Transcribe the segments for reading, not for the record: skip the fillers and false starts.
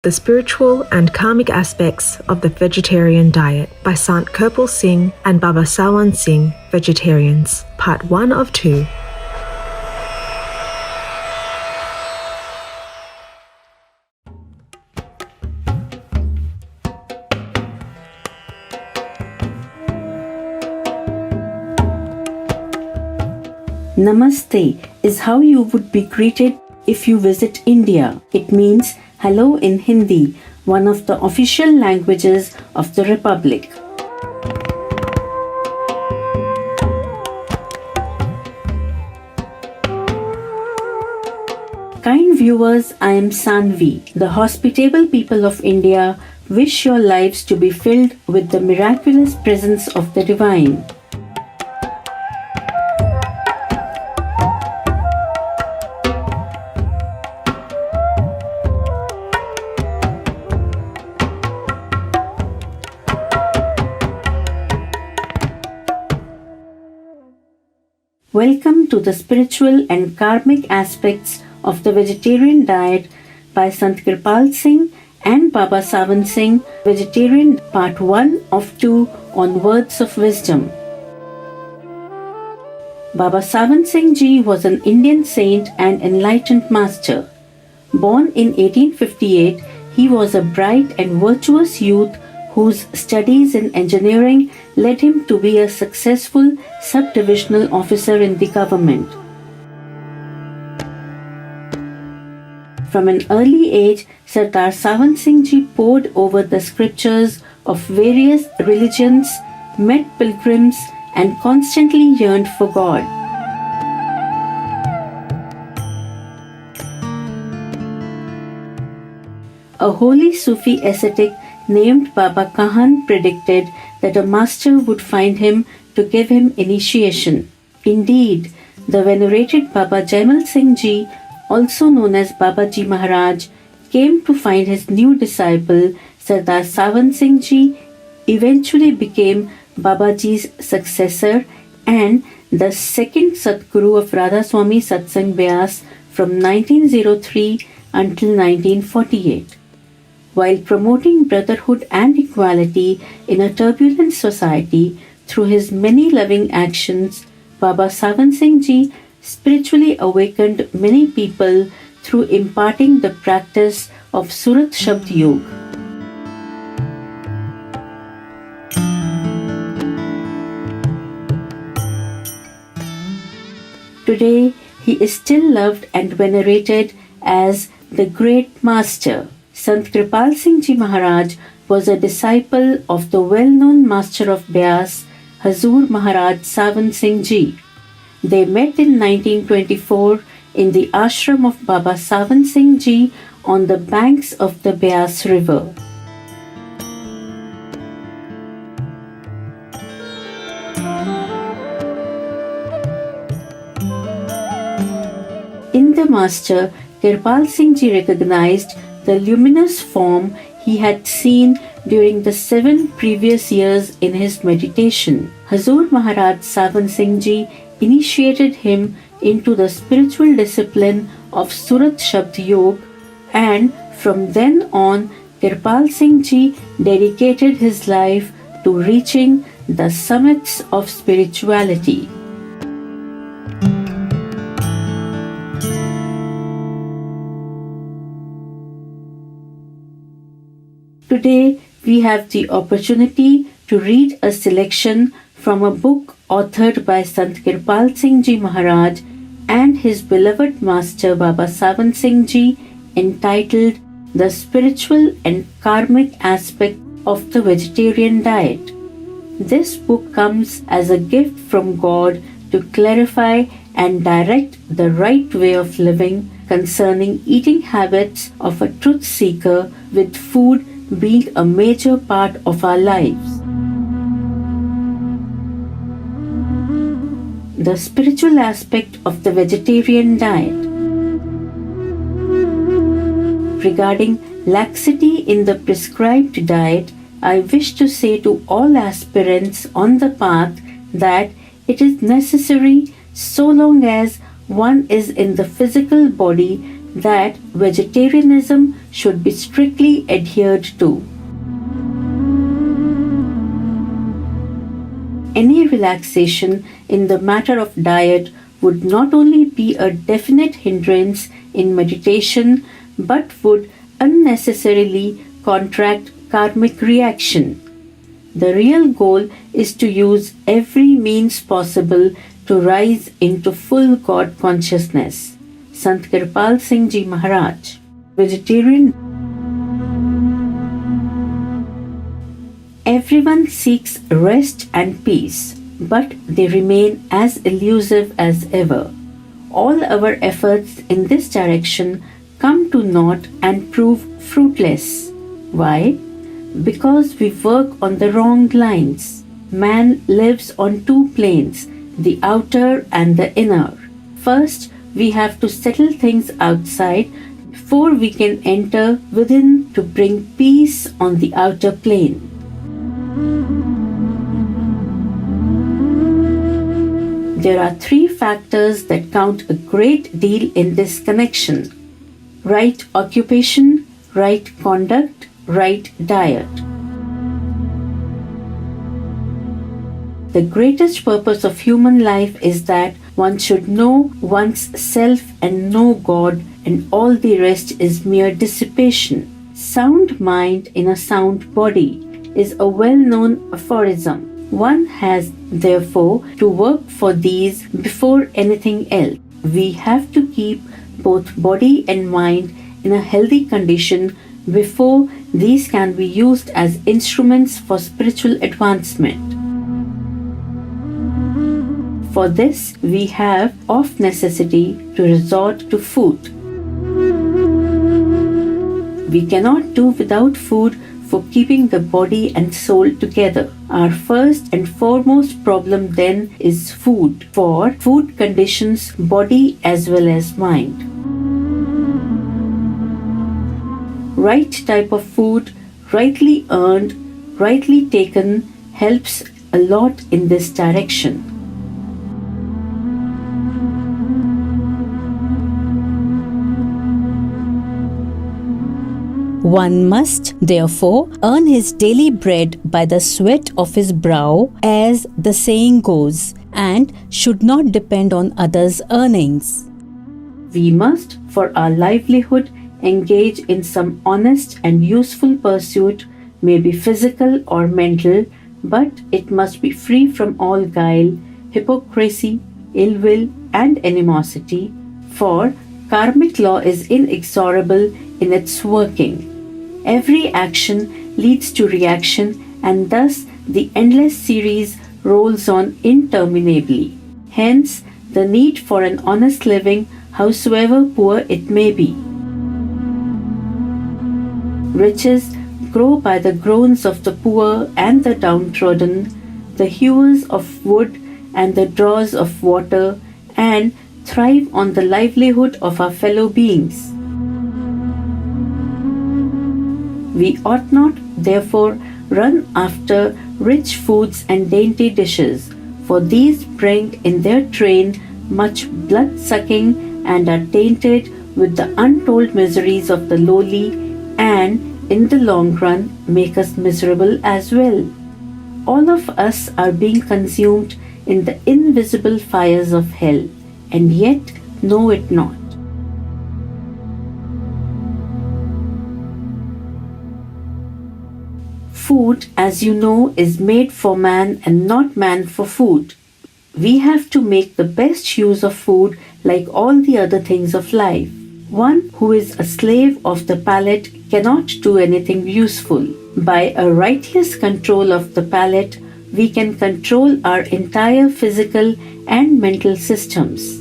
The Spiritual and Karmic Aspects of the Vegetarian Diet by Sant Kirpal Singh and Baba Sawan Singh, Vegetarians, Part 1 of 2. Namaste is how you would be greeted if you visit India. It means hello in Hindi, one of the official languages of the Republic. Kind viewers, I am Sanvi. The hospitable people of India wish your lives to be filled with the miraculous presence of the Divine. Welcome to the Spiritual and Karmic Aspects of the Vegetarian Diet by Sant Kirpal Singh and Baba Sawan Singh, Vegetarian Part 1 of 2 on Words of Wisdom. Baba Sawan Singh Ji was an Indian saint and enlightened master. Born in 1858, he was a bright and virtuous youth whose studies in engineering led him to be a successful sub-divisional officer in the government. From an early age, Sardar Sawan Singh Ji pored over the scriptures of various religions, met pilgrims, and constantly yearned for God. A holy Sufi ascetic named Baba Kahan predicted that a master would find him to give him initiation. Indeed, the venerated Baba Jaimal Singh Ji, also known as Babaji Maharaj, came to find his new disciple Sardar Sawan Singh Ji, eventually became Babaji's successor and the second Satguru of Radha Swami Satsang Vyas from 1903 until 1948. While promoting brotherhood and equality in a turbulent society through his many loving actions, Baba Sawan Singh Ji spiritually awakened many people through imparting the practice of Surat Shabd Yog. Today, he is still loved and venerated as the Great Master. Sant Kirpal Singh Ji Maharaj was a disciple of the well-known master of Vyas, Hazur Maharaj Sawan Singh Ji. They met in 1924 in the ashram of Baba Sawan Singh Ji on the banks of the Vyas river. In the master, Kirpal Singh Ji recognized the luminous form he had seen during the 7 previous years in his meditation. Hazur Maharaj Sawan Singh Ji initiated him into the spiritual discipline of Surat Shabd Yog, and from then on, Kirpal Singh Ji dedicated his life to reaching the summits of spirituality. Today, we have the opportunity to read a selection from a book authored by Sant Kirpal Singh Ji Maharaj and his beloved master Baba Sawan Singh Ji, entitled The Spiritual and Karmic Aspect of the Vegetarian Diet. This book comes as a gift from God to clarify and direct the right way of living concerning eating habits of a truth seeker, with food being a major part of our lives. The spiritual aspect of the vegetarian diet. Regarding laxity in the prescribed diet, I wish to say to all aspirants on the path that it is necessary so long as one is in the physical body that vegetarianism should be strictly adhered to. Any relaxation in the matter of diet would not only be a definite hindrance in meditation but would unnecessarily contract karmic reaction. The real goal is to use every means possible to rise into full God consciousness. Sant Kirpal Singh Ji Maharaj. Vegetarian. Everyone seeks rest and peace, but they remain as elusive as ever. All our efforts in this direction come to naught and prove fruitless. Why? Because we work on the wrong lines. Man lives on two planes, the outer and the inner. First, we have to settle things outside before we can enter within to bring peace on the outer plane. There are three factors that count a great deal in this connection: right occupation, right conduct, right diet. The greatest purpose of human life is that one should know one's self and know God, and all the rest is mere dissipation. Sound mind in a sound body is a well-known aphorism. One has, therefore, to work for these before anything else. We have to keep both body and mind in a healthy condition before these can be used as instruments for spiritual advancement. For this, we have, of necessity, to resort to food. We cannot do without food for keeping the body and soul together. Our first and foremost problem then is food, for food conditions body as well as mind. Right type of food, rightly earned, rightly taken, helps a lot in this direction. One must, therefore, earn his daily bread by the sweat of his brow, as the saying goes, and should not depend on others' earnings. We must, for our livelihood, engage in some honest and useful pursuit, may be physical or mental, but it must be free from all guile, hypocrisy, ill will, and animosity, for karmic law is inexorable in its working. Every action leads to reaction, and thus the endless series rolls on interminably. Hence, the need for an honest living, howsoever poor it may be. Riches grow by the groans of the poor and the downtrodden, the hewers of wood and the drawers of water, and thrive on the livelihood of our fellow beings. We ought not, therefore, run after rich foods and dainty dishes, for these bring in their train much blood-sucking and are tainted with the untold miseries of the lowly, and, in the long run, make us miserable as well. All of us are being consumed in the invisible fires of hell, and yet know it not. Food, as you know, is made for man and not man for food. We have to make the best use of food like all the other things of life. One who is a slave of the palate cannot do anything useful. By a righteous control of the palate, we can control our entire physical and mental systems.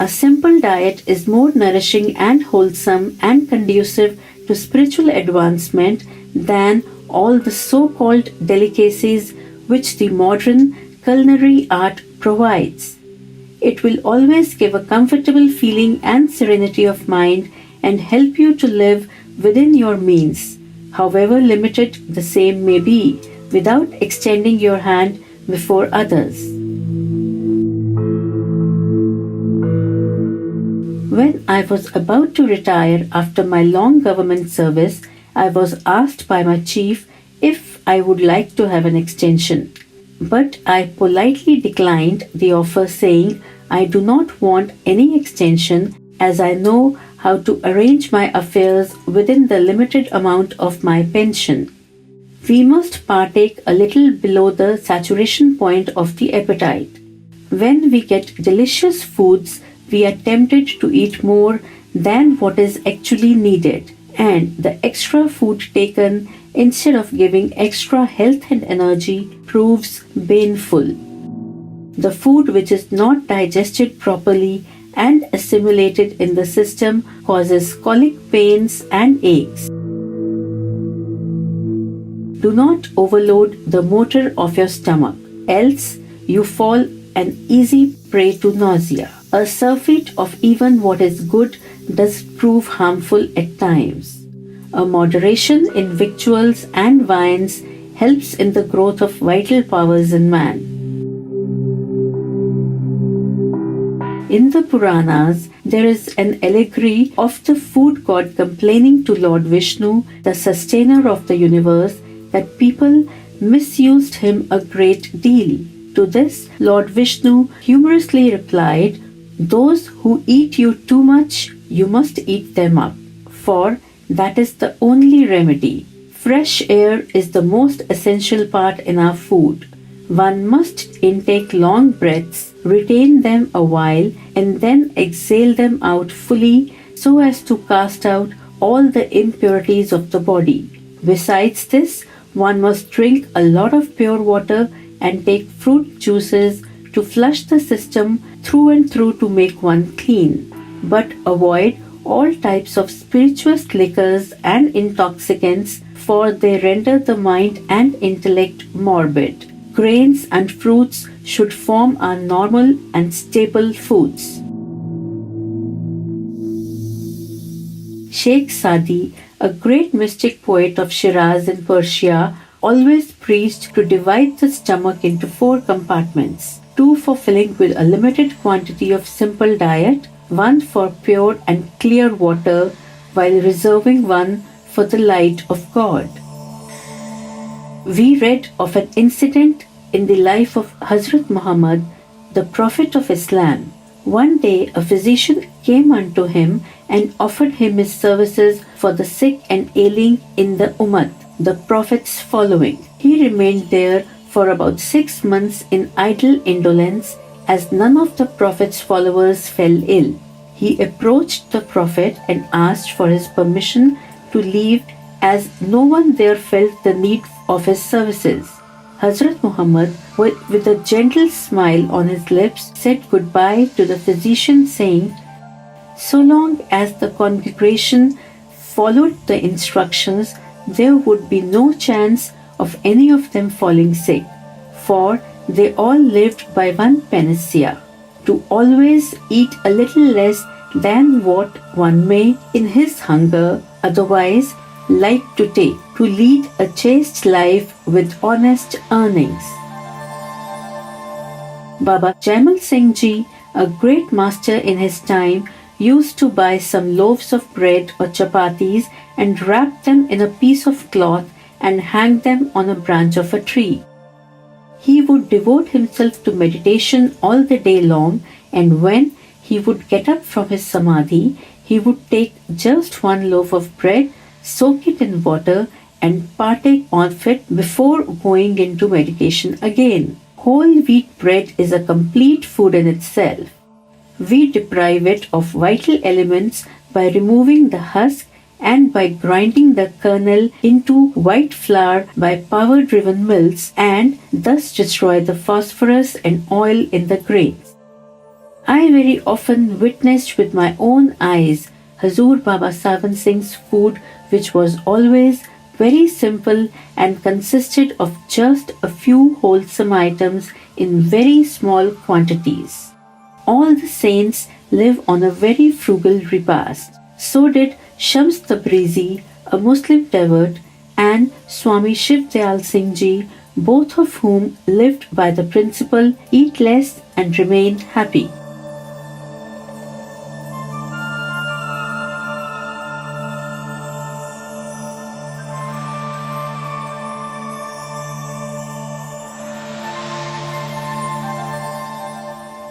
A simple diet is more nourishing and wholesome and conducive to spiritual advancement than all the so-called delicacies which the modern culinary art provides. It will always give a comfortable feeling and serenity of mind and help you to live within your means, however limited the same may be, without extending your hand before others. When I was about to retire after my long government service, I was asked by my chief if I would like to have an extension. But I politely declined the offer, saying I do not want any extension, as I know how to arrange my affairs within the limited amount of my pension. We must partake a little below the saturation point of the appetite. When we get delicious foods, we are tempted to eat more than what is actually needed, and the extra food taken instead of giving extra health and energy proves baneful. The food which is not digested properly and assimilated in the system causes colic pains and aches. Do not overload the motor of your stomach, else you fall an easy prey to nausea. A surfeit of even what is good does prove harmful at times. A moderation in victuals and wines helps in the growth of vital powers in man. In the Puranas, there is an allegory of the food god complaining to Lord Vishnu, the sustainer of the universe, that people misused him a great deal. To this, Lord Vishnu humorously replied, "Those who eat you too much, you must eat them up, for that is the only remedy. Fresh air is the most essential part in our food. One must intake long breaths, retain them a while, and then exhale them out fully so as to cast out all the impurities of the body. Besides this, one must drink a lot of pure water and take fruit juices to flush the system through and through to make one clean. But avoid all types of spirituous liquors and intoxicants, for they render the mind and intellect morbid. Grains and fruits should form our normal and staple foods." Sheikh Sadi, a great mystic poet of Shiraz in Persia, always preached to divide the stomach into 4 compartments: 2 for filling with a limited quantity of simple diet, 1 for pure and clear water, while reserving 1 for the light of God. We read of an incident in the life of Hazrat Muhammad, the Prophet of Islam. One day a physician came unto him and offered him his services for the sick and ailing in the Ummah, the Prophet's following. He remained there for about 6 months in idle indolence, as none of the Prophet's followers fell ill. He approached the Prophet and asked for his permission to leave, as no one there felt the need of his services. Hazrat Muhammad, with a gentle smile on his lips, said goodbye to the physician, saying, "So long as the congregation followed the instructions, there would be no chance of any of them falling sick, for they all lived by one panacea: to always eat a little less than what one may in his hunger otherwise like to take, to lead a chaste life with honest earnings." Baba Jaimal Singh Ji, a great master in his time, used to buy some loaves of bread or chapatis and wrap them in a piece of cloth and hang them on a branch of a tree. He would devote himself to meditation all the day long, and when he would get up from his samadhi, he would take just 1 loaf of bread, soak it in water, and partake of it before going into meditation again. Whole wheat bread is a complete food in itself. We deprive it of vital elements by removing the husk and by grinding the kernel into white flour by power-driven mills, and thus destroy the phosphorus and oil in the grains. I very often witnessed with my own eyes Hazur Baba Sawan Singh's food, which was always very simple and consisted of just a few wholesome items in very small quantities. All the saints live on a very frugal repast. So did Shams Tabrizi, a Muslim devotee, and Swami Shiv Dayal Singh Ji, both of whom lived by the principle, eat less and remain happy.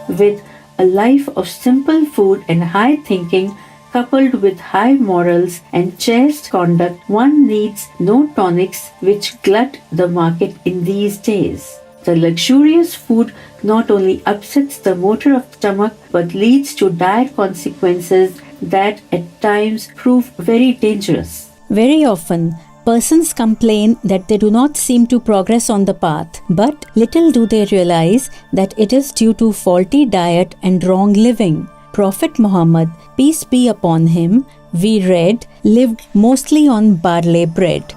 with a life of simple food and high thinking, coupled with high morals and chaste conduct, one needs no tonics which glut the market in these days. The luxurious food not only upsets the motor of the stomach but leads to dire consequences that at times prove very dangerous. Very often, persons complain that they do not seem to progress on the path, but little do they realize that it is due to faulty diet and wrong living. Prophet Muhammad, peace be upon him, we read, lived mostly on barley bread.